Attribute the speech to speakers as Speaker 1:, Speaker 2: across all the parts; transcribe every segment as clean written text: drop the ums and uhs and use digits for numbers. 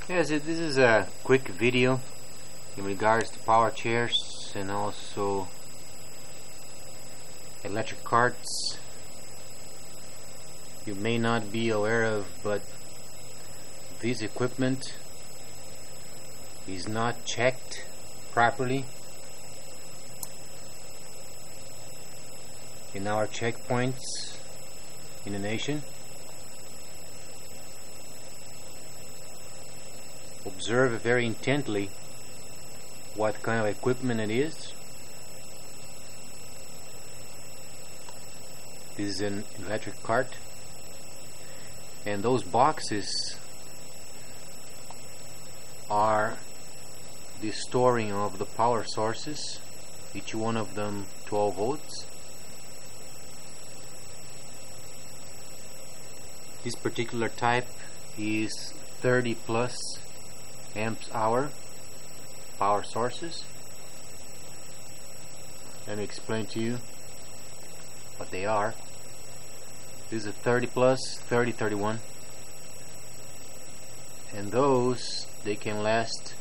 Speaker 1: Yes, this is a quick video in regards to power chairs and also electric carts. You may not be aware of, but this equipment is not checked properly in our checkpoints in the nation. Observe very intently what kind of equipment it is. This is an electric cart, and those boxes are the storing of the power sources, each one of them 12 volts. This particular type is 30 plus amps hour power sources. Let me explain to you what they are. This is a 30 plus, 30, 31, and those, they can last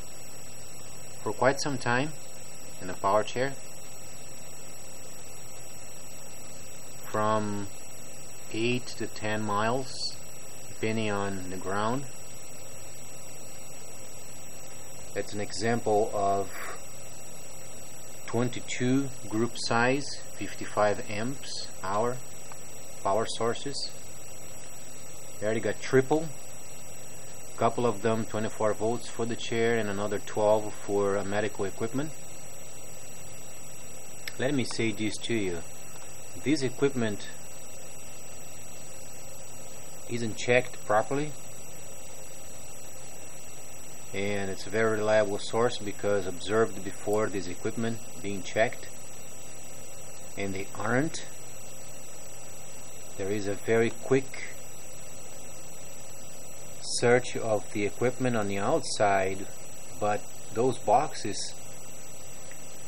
Speaker 1: for quite some time in a power chair, from 8 to 10 miles depending on the ground. That's an example of 22 group size 55 amps hour power sources. They already got triple, a couple of them 24 volts for the chair and another 12 for medical equipment. Let me say this to you: this equipment isn't checked properly, and it's a very reliable source because observed before this equipment being checked, and they aren't. There is a very quick search of the equipment on the outside, but those boxes,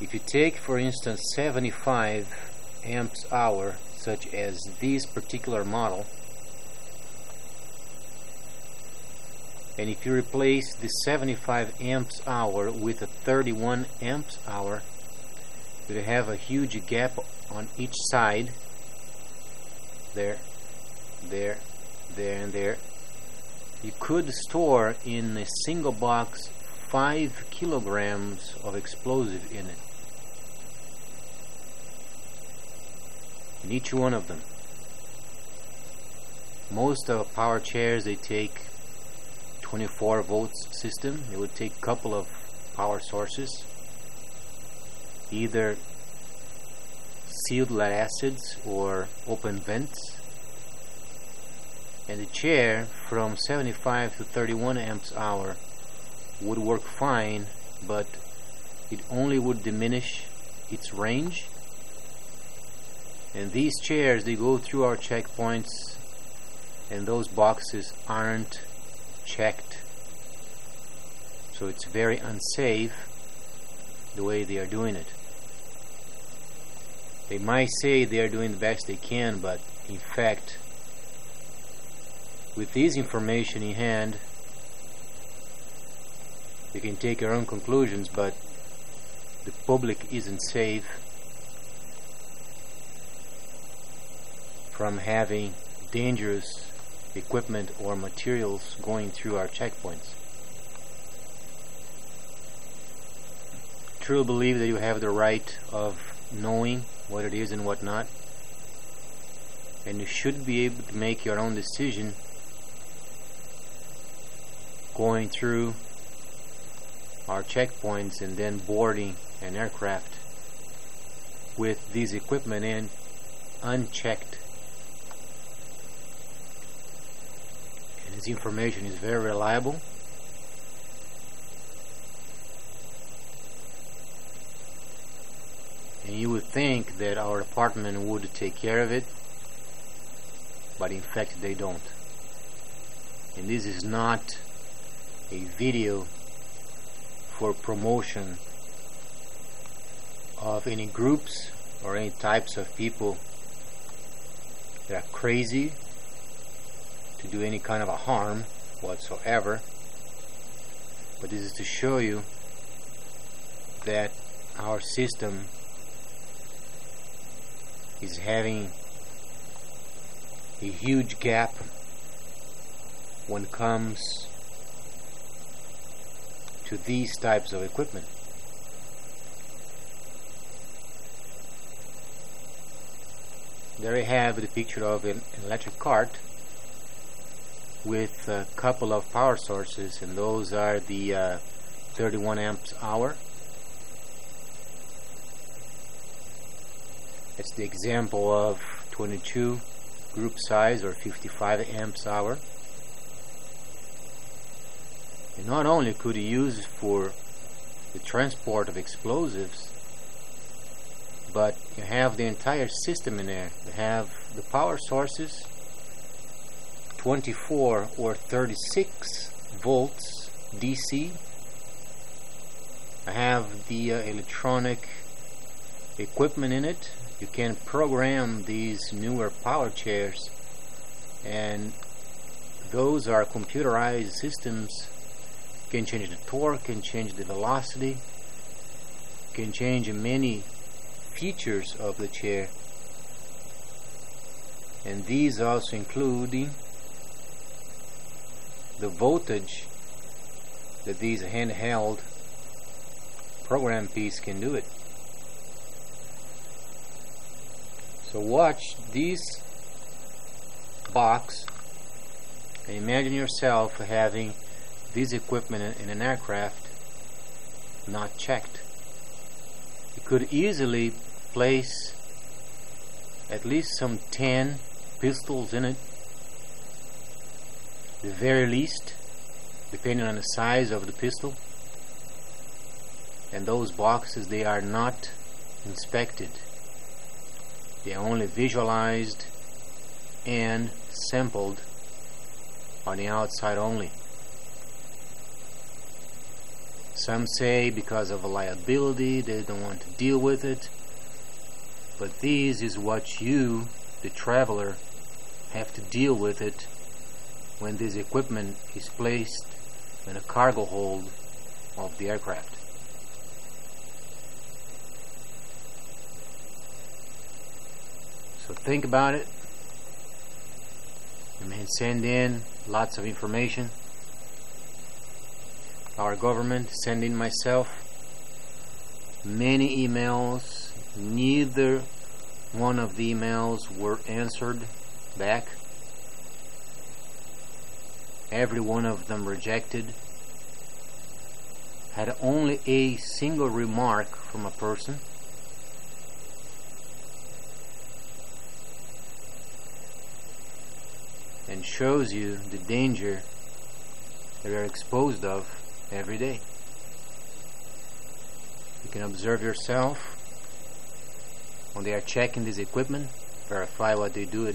Speaker 1: if you take for instance 75 amps hour, such as this particular model, and if you replace the 75 amps hour with a 31 amps hour, you have a huge gap on each side. There, and there. You could store in a single box 5 kilograms of explosive in it, in each one of them. Most of power chairs, they take 24 volts system. It would take a couple of power sources, either sealed lead acids or open vents, and the chair from 75 to 31 amps hour would work fine, but it only would diminish its range. And these chairs, they go through our checkpoints, and those boxes aren't checked, so it's very unsafe the way they are doing it. They might say they are doing the best they can, but in fact, with this information in hand, you can take your own conclusions, but the public isn't safe from having dangerous equipment or materials going through our checkpoints. Truly believe that you have the right of knowing what it is and what not, and you should be able to make your own decision going through our checkpoints and then boarding an aircraft with this equipment in unchecked. And this information is very reliable. And you would think that our department would take care of it, but in fact they don't. And this is not a video for promotion of any groups or any types of people that are crazy to do any kind of a harm whatsoever. But this is to show you that our system is having a huge gap when it comes to these types of equipment. There you have the picture of an electric cart with a couple of power sources, and those are the 31 amps hour. It's the example of 22 group size or 55 amps hour. And not only could you use it for the transport of explosives, but you have the entire system in there. You have the power sources, 24 or 36 volts DC. I have the electronic equipment in it. You can program these newer power chairs, and those are computerized systems. You can change the torque, can change the velocity, can change many features of the chair, and these also including the voltage that these handheld program piece can do it. So watch this box and imagine yourself having this equipment in an aircraft not checked. You could easily place at least some 10 pistols in it, the very least, depending on the size of the pistol. And those boxes, they are not inspected. They are only visualized and sampled on the outside only. Some say because of a liability they don't want to deal with it, but this is what you, the traveler, have to deal with it when this equipment is placed in a cargo hold of the aircraft. So think about it. You may send in lots of information. Our government sending myself many emails. Neither one of the emails were answered back. Every one of them rejected. Had only a single remark from a person. And shows you the danger that we are exposed of every day. You can observe yourself when they are checking this equipment, verify what they do.